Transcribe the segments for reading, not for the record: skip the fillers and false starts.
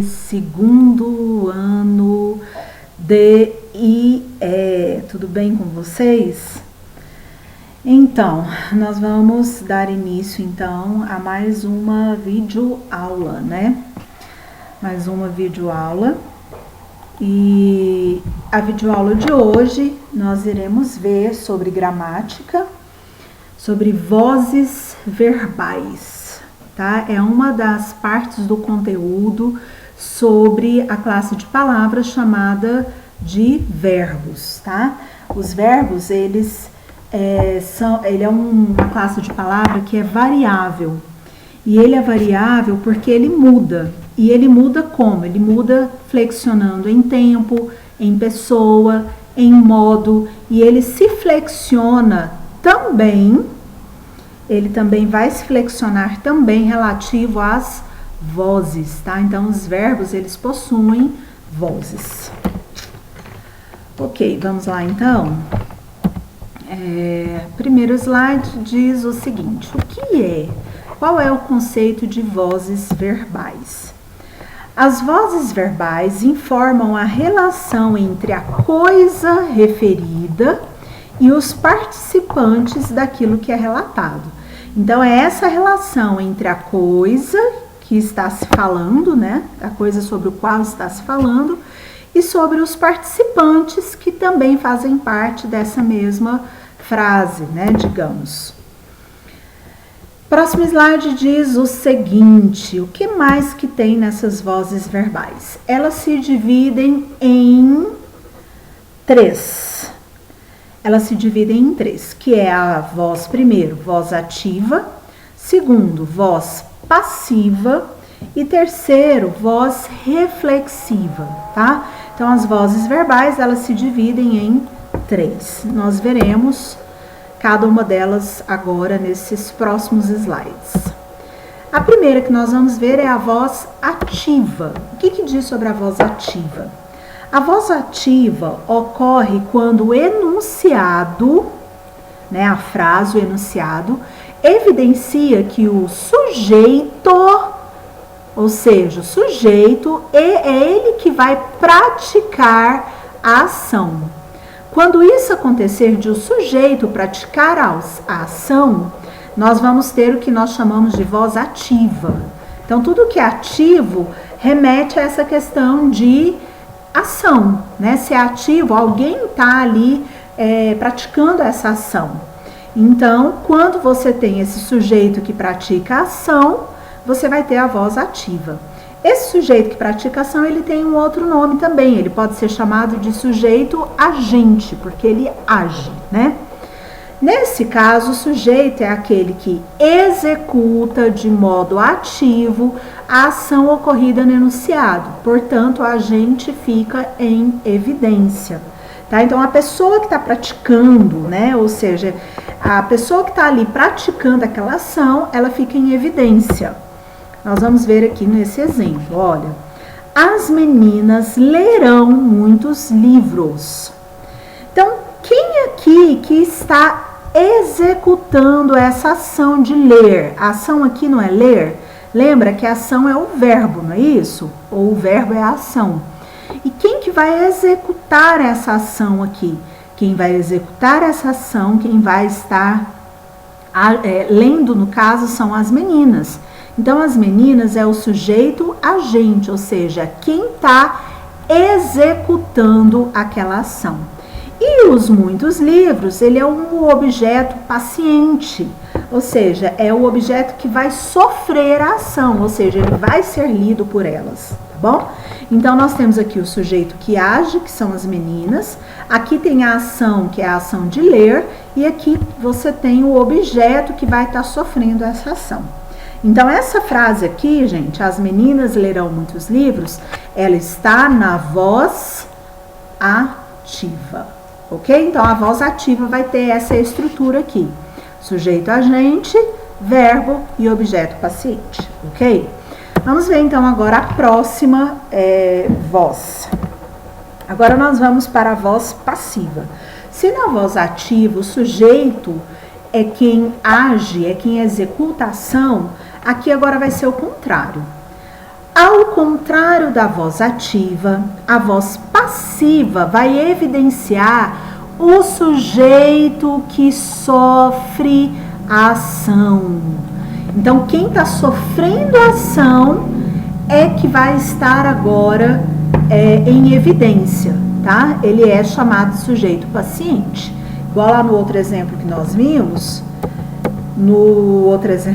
Segundo ano de IE. Tudo bem com vocês? Então, nós vamos dar início então a mais uma videoaula, né? Mais uma videoaula. E a videoaula de hoje nós iremos ver sobre gramática, sobre vozes verbais. Tá? É uma das partes do conteúdo sobre a classe de palavras chamada de verbos, tá? Os verbos, ele é uma classe de palavra que é variável. E ele é variável porque ele muda. E ele muda como? Ele muda flexionando em tempo, em pessoa, em modo. E ele se flexiona também. Ele também vai se flexionar também relativo às vozes, tá? Então, os verbos, eles possuem vozes. Ok, vamos lá então. Primeiro slide diz o seguinte: qual é o conceito de vozes verbais? As vozes verbais informam a relação entre a coisa referida e os participantes daquilo que é relatado. Então, é essa relação entre a coisa que está se falando, né? A coisa sobre o qual está se falando, e sobre os participantes que também fazem parte dessa mesma frase, né? Digamos. Próximo slide diz o seguinte: o que mais que tem nessas vozes verbais? Elas se dividem em três. Que é a voz, primeiro, voz ativa, segundo, voz passiva e terceiro, voz reflexiva, tá? Então, as vozes verbais, elas se dividem em três. Nós veremos cada uma delas agora nesses próximos slides. A primeira que nós vamos ver é a voz ativa. O que diz sobre a voz ativa? A voz ativa ocorre quando o enunciado, né, a frase, o enunciado, evidencia que o sujeito, ou seja, o sujeito é ele que vai praticar a ação. Quando isso acontecer de o sujeito praticar a ação, nós vamos ter o que nós chamamos de voz ativa. Então, tudo que é ativo remete a essa questão de ação, né? Se é ativo, alguém está ali praticando essa ação. Então, quando você tem esse sujeito que pratica a ação, você vai ter a voz ativa. Esse sujeito que pratica a ação, ele tem um outro nome também. Ele pode ser chamado de sujeito agente, porque ele age, né? Nesse caso, o sujeito é aquele que executa de modo ativo a ação ocorrida no enunciado. Portanto, o agente fica em evidência. Tá? Então, a pessoa que está praticando, né? Ou seja, a pessoa que está ali praticando aquela ação, ela fica em evidência. Nós vamos ver aqui nesse exemplo, olha. As meninas lerão muitos livros. Então, quem aqui que está executando essa ação de ler? A ação aqui não é ler? Lembra que a ação é o verbo, não é isso? Ou o verbo é a ação. E quem que vai executar essa ação aqui? Quem vai executar essa ação, quem vai estar lendo, no caso, são as meninas. Então, as meninas é o sujeito agente, ou seja, quem está executando aquela ação. E os muitos livros, ele é um objeto paciente, ou seja, é o objeto que vai sofrer a ação, ou seja, ele vai ser lido por elas, tá bom? Então, nós temos aqui o sujeito que age, que são as meninas, aqui tem a ação, que é a ação de ler, e aqui você tem o objeto que vai estar sofrendo essa ação. Então, essa frase aqui, gente, as meninas lerão muitos livros, ela está na voz ativa, ok? Então, a voz ativa vai ter essa estrutura aqui. Sujeito agente, verbo e objeto paciente, ok? Vamos ver, então, agora a próxima voz. Agora, nós vamos para a voz passiva. Se na voz ativa o sujeito é quem age, é quem executa a ação, aqui agora vai ser o contrário. Ao contrário da voz ativa, a voz passiva vai evidenciar o sujeito que sofre a ação. Então, quem está sofrendo a ação é que vai estar agora em evidência, tá? Ele é chamado de sujeito paciente. Igual lá no outro exemplo que nós vimos,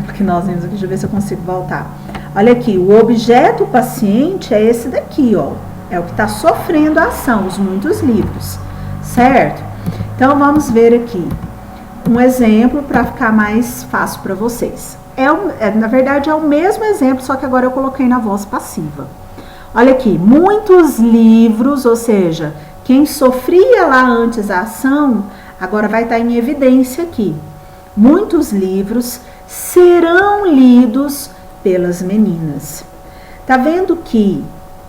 aqui, deixa eu ver se eu consigo voltar. Olha aqui, o objeto paciente é esse daqui, ó. É o que está sofrendo a ação, os muitos livros, certo? Então, vamos ver aqui um exemplo para ficar mais fácil para vocês. Na verdade, é o mesmo exemplo, só que agora eu coloquei na voz passiva. Olha aqui, muitos livros, ou seja, quem sofria lá antes a ação, agora vai estar em evidência aqui. Muitos livros serão lidos pelas meninas. Tá vendo que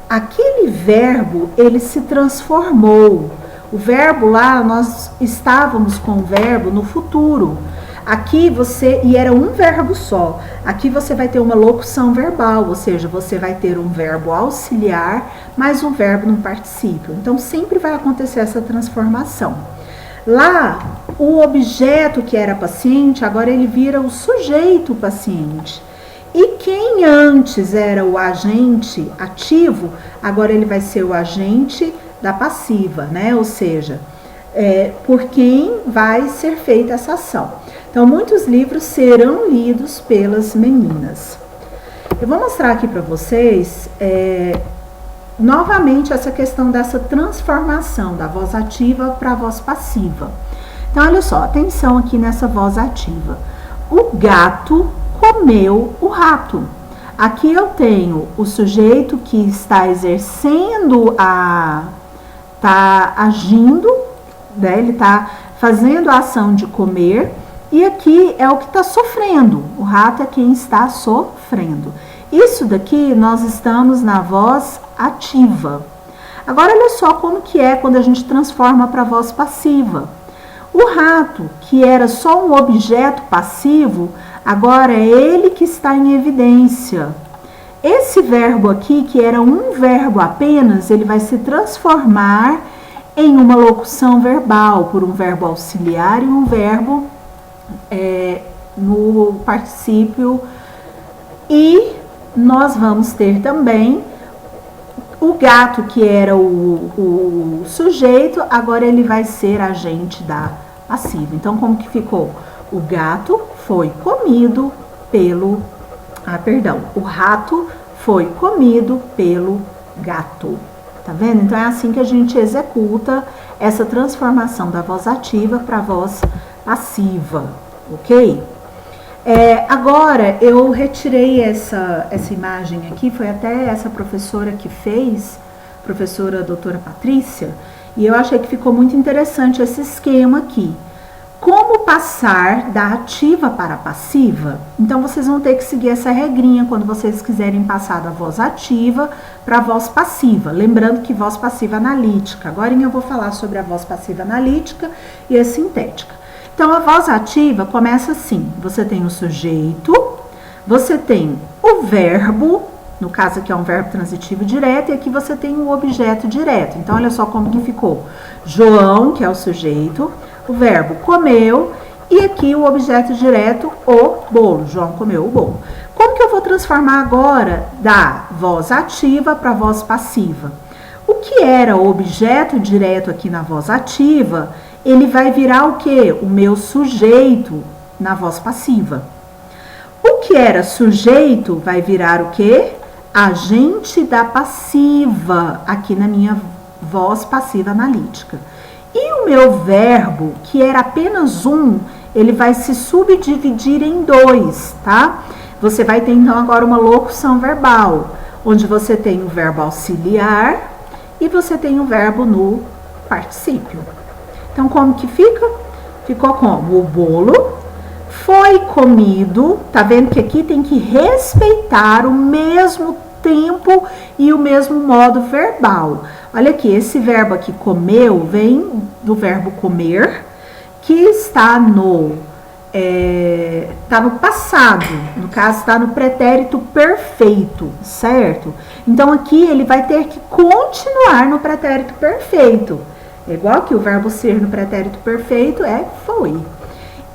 aquele verbo, ele se transformou. O verbo lá, nós estávamos com o verbo no futuro. Aqui e era um verbo só. Aqui você vai ter uma locução verbal, ou seja, você vai ter um verbo auxiliar, mais um verbo no particípio. Então, sempre vai acontecer essa transformação. Lá, o objeto que era paciente, agora ele vira o sujeito paciente. E quem antes era o agente ativo, agora ele vai ser o agente da passiva, né? Ou seja, por quem vai ser feita essa ação. Então, muitos livros serão lidos pelas meninas. Eu vou mostrar aqui para vocês, novamente, essa questão dessa transformação da voz ativa para a voz passiva. Então, olha só, atenção aqui nessa voz ativa. O gato comeu o rato. Aqui eu tenho o sujeito que está exercendo está agindo, né? Ele está fazendo a ação de comer. E aqui é o que está sofrendo. O rato é quem está sofrendo. Isso daqui nós estamos na voz ativa. Agora, olha só como que é quando a gente transforma para a voz passiva. O rato, que era só um objeto passivo, agora é ele que está em evidência. Esse verbo aqui, que era um verbo apenas, ele vai se transformar em uma locução verbal, por um verbo auxiliar e um verbo no particípio. E nós vamos ter também o gato, que era o sujeito, agora ele vai ser agente da passiva. Então, como que ficou? O gato foi comido pelo... o rato foi comido pelo gato. Tá vendo? Então, é assim que a gente executa essa transformação da voz ativa para a voz passiva, ok? Agora, eu retirei essa imagem aqui, foi até essa professora que fez, professora doutora Patrícia, e eu achei que ficou muito interessante esse esquema aqui. Como passar da ativa para a passiva? Então, vocês vão ter que seguir essa regrinha quando vocês quiserem passar da voz ativa para a voz passiva. Lembrando que voz passiva analítica. Agora eu vou falar sobre a voz passiva analítica e a sintética. Então, a voz ativa começa assim. Você tem o sujeito, você tem o verbo, no caso aqui é um verbo transitivo direto, e aqui você tem o objeto direto. Então, olha só como que ficou. João, que é o sujeito, o verbo comeu, e aqui o objeto direto, o bolo. João comeu o bolo. Como que eu vou transformar agora da voz ativa para a voz passiva? O que era o objeto direto aqui na voz ativa, ele vai virar o quê? O meu sujeito na voz passiva. O que era sujeito vai virar o quê? Agente da passiva, aqui na minha voz passiva analítica. E o meu verbo, que era apenas um, ele vai se subdividir em dois, tá? Você vai ter então agora uma locução verbal, onde você tem o verbo auxiliar e você tem o verbo no particípio. Então, como que fica? Ficou como? O bolo foi comido. Tá vendo que aqui tem que respeitar o mesmo tempo e o mesmo modo verbal. Olha aqui, esse verbo aqui, comeu, vem do verbo comer, que está no tá no passado, no caso está no pretérito perfeito, certo? Então aqui ele vai ter que continuar no pretérito perfeito. É igual que o verbo ser no pretérito perfeito é foi.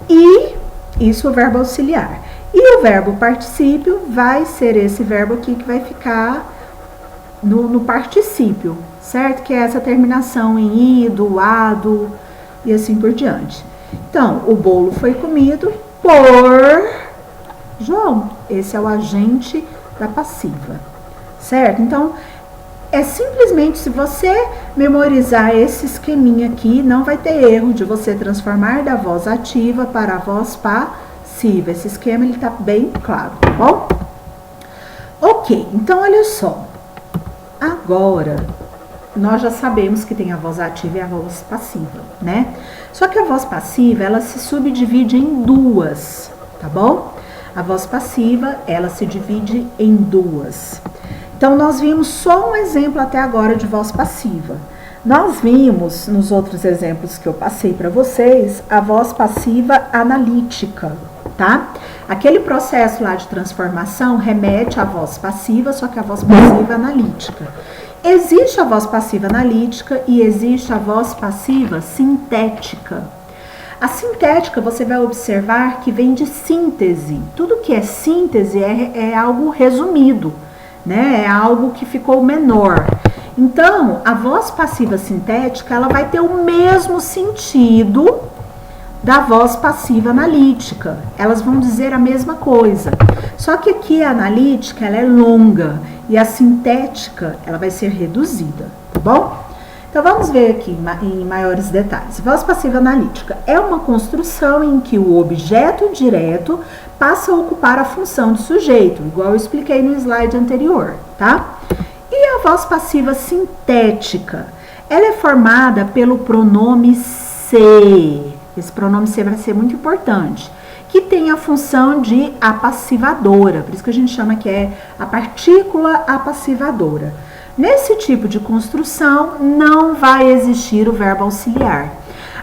E isso é o verbo auxiliar. E o verbo particípio vai ser esse verbo aqui que vai ficar no particípio, certo? Que é essa terminação em ido, ado e assim por diante. Então, o bolo foi comido por João. Esse é o agente da passiva, certo? Então, é simplesmente, se você memorizar esse esqueminha aqui, não vai ter erro de você transformar da voz ativa para a voz passiva. Esse esquema, ele tá bem claro, tá bom? Ok, então olha só. Agora, nós já sabemos que tem a voz ativa e a voz passiva, né? Só que a voz passiva, ela se subdivide em duas, tá bom? A voz passiva, ela se divide em duas. Então, nós vimos só um exemplo até agora de voz passiva. Nós vimos, nos outros exemplos que eu passei para vocês, a voz passiva analítica, tá? Aquele processo lá de transformação remete à voz passiva, só que a voz passiva analítica. Existe a voz passiva analítica e existe a voz passiva sintética. A sintética, você vai observar que vem de síntese. Tudo que é síntese é algo resumido, né? É algo que ficou menor. Então, a voz passiva sintética, ela vai ter o mesmo sentido da voz passiva analítica. Elas vão dizer a mesma coisa. Só que aqui a analítica, ela é longa e a sintética, ela vai ser reduzida, tá bom? Então, vamos ver aqui em maiores detalhes. Voz passiva analítica é uma construção em que o objeto direto passa a ocupar a função de sujeito, igual eu expliquei no slide anterior, tá? E a voz passiva sintética, ela é formada pelo pronome se. Esse pronome se vai ser muito importante, que tem a função de apassivadora, por isso que a gente chama que é a partícula apassivadora. Nesse tipo de construção, não vai existir o verbo auxiliar.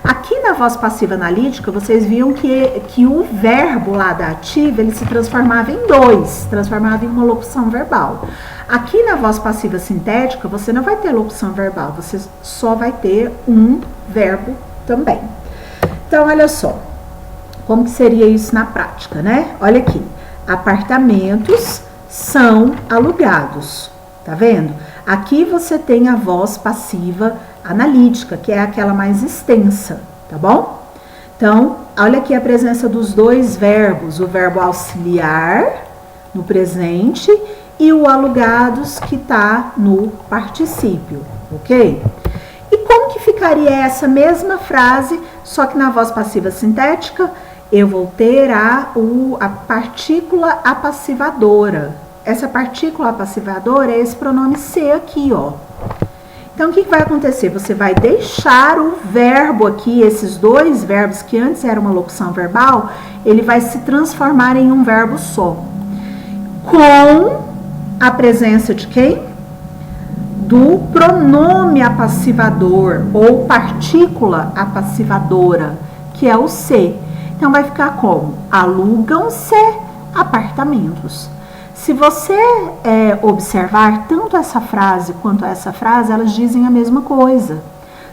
Aqui na voz passiva analítica, vocês viam que o verbo lá da ativa, ele se transformava em dois, transformava em uma locução verbal. Aqui na voz passiva sintética, você não vai ter locução verbal, você só vai ter um verbo também. Então, olha só, como que seria isso na prática, né? Olha aqui, apartamentos são alugados, tá vendo? Aqui você tem a voz passiva analítica, que é aquela mais extensa, tá bom? Então, olha aqui a presença dos dois verbos, o verbo auxiliar no presente e o alugados que tá no particípio, ok? E como que ficaria essa mesma frase, só que na voz passiva sintética, eu vou ter a partícula apassivadora. Essa partícula apassivadora é esse pronome se aqui, ó. Então, o que vai acontecer? Você vai deixar o verbo aqui, esses dois verbos que antes era uma locução verbal, ele vai se transformar em um verbo só. Com a presença de quem? Do pronome apassivador ou partícula apassivadora, que é o se. Então, vai ficar como? Alugam-se apartamentos. Se você observar tanto essa frase quanto essa frase, elas dizem a mesma coisa.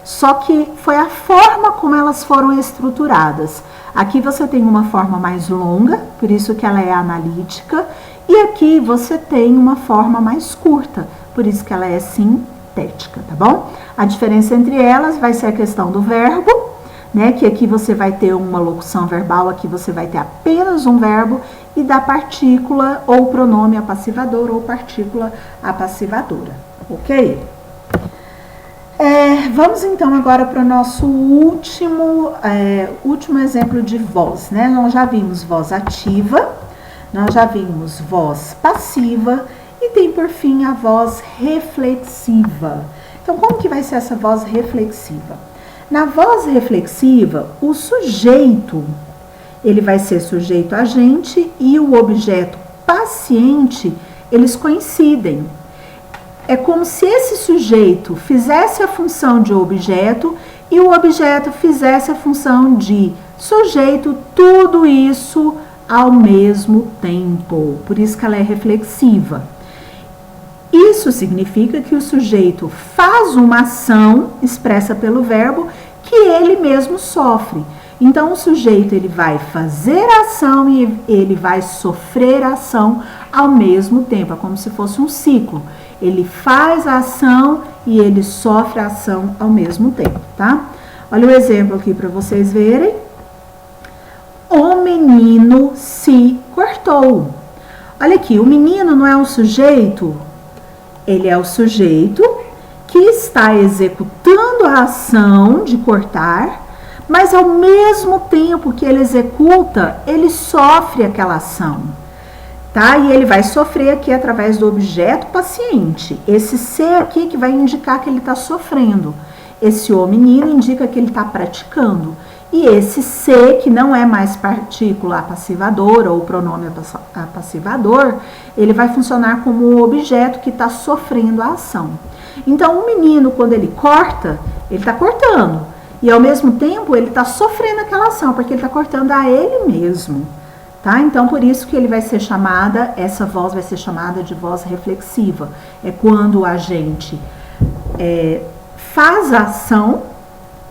Só que foi a forma como elas foram estruturadas. Aqui você tem uma forma mais longa, por isso que ela é analítica. E aqui você tem uma forma mais curta, por isso que ela é sintética, tá bom? A diferença entre elas vai ser a questão do verbo, né? Que aqui você vai ter uma locução verbal, aqui você vai ter apenas um verbo, e da partícula ou pronome apassivador ou partícula apassivadora, ok? Vamos então agora para o nosso último exemplo de voz, né? Nós já vimos voz ativa, nós já vimos voz passiva e tem por fim a voz reflexiva. Então, como que vai ser essa voz reflexiva? Na voz reflexiva, o sujeito, ele vai ser sujeito agente e o objeto paciente, eles coincidem. É como se esse sujeito fizesse a função de objeto e o objeto fizesse a função de sujeito, tudo isso ao mesmo tempo. Por isso que ela é reflexiva. Isso significa que o sujeito faz uma ação expressa pelo verbo que ele mesmo sofre. Então, o sujeito ele vai fazer a ação e ele vai sofrer a ação ao mesmo tempo. É como se fosse um ciclo. Ele faz a ação e ele sofre a ação ao mesmo tempo, tá? Olha o exemplo aqui para vocês verem. O menino se cortou. Olha aqui, o menino não é um sujeito, ele é o sujeito que está executando a ação de cortar, mas ao mesmo tempo que ele executa, ele sofre aquela ação, tá? E ele vai sofrer aqui através do objeto paciente. Esse ser aqui que vai indicar que ele está sofrendo. Esse o menino indica que ele está praticando. E esse se, que não é mais partícula apassivadora ou pronome apassivador, ele vai funcionar como o objeto que está sofrendo a ação. Então, o menino, quando ele corta, ele está cortando. E, ao mesmo tempo, ele está sofrendo aquela ação, porque ele está cortando a ele mesmo. Tá? Então, por isso que ele vai ser chamada, essa voz vai ser chamada de voz reflexiva. É quando a gente faz a ação,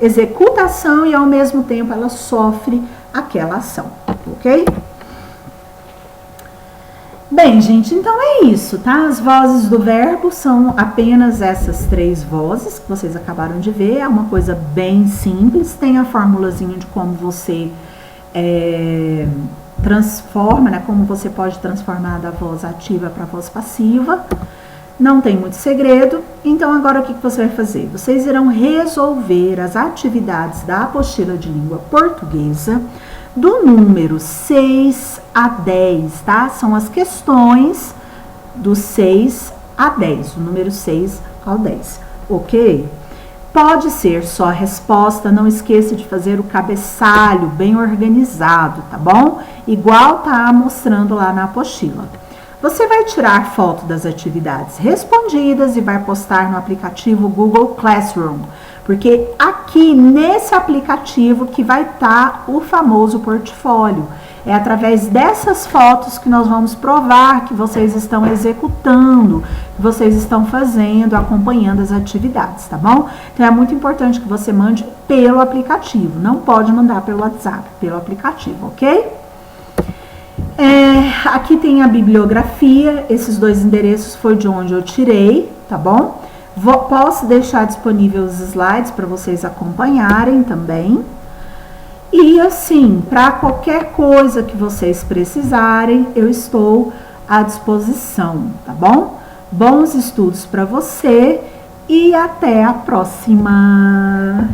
executa a ação e ao mesmo tempo ela sofre aquela ação, ok? Bem, gente, então é isso, tá? As vozes do verbo são apenas essas 3 vozes que vocês acabaram de ver. É uma coisa bem simples, tem a formulazinha de como você transforma, né? Como você pode transformar da voz ativa para a voz passiva. Não tem muito segredo, então agora o que você vai fazer? Vocês irão resolver as atividades da apostila de língua portuguesa do número 6 a 10, tá? São as questões do 6 a 10, do número 6 ao 10, ok? Pode ser só a resposta, não esqueça de fazer o cabeçalho bem organizado, tá bom? Igual tá mostrando lá na apostila. Você vai tirar foto das atividades respondidas e vai postar no aplicativo Google Classroom, porque aqui nesse aplicativo que vai estar o famoso portfólio. É através dessas fotos que nós vamos provar que vocês estão executando, que vocês estão fazendo, acompanhando as atividades, tá bom? Então é muito importante que você mande pelo aplicativo, não pode mandar pelo WhatsApp, pelo aplicativo, ok? Aqui tem a bibliografia, esses 2 endereços foi de onde eu tirei, tá bom? Posso deixar disponível os slides para vocês acompanharem também. E assim, para qualquer coisa que vocês precisarem, eu estou à disposição, tá bom? Bons estudos para você e até a próxima!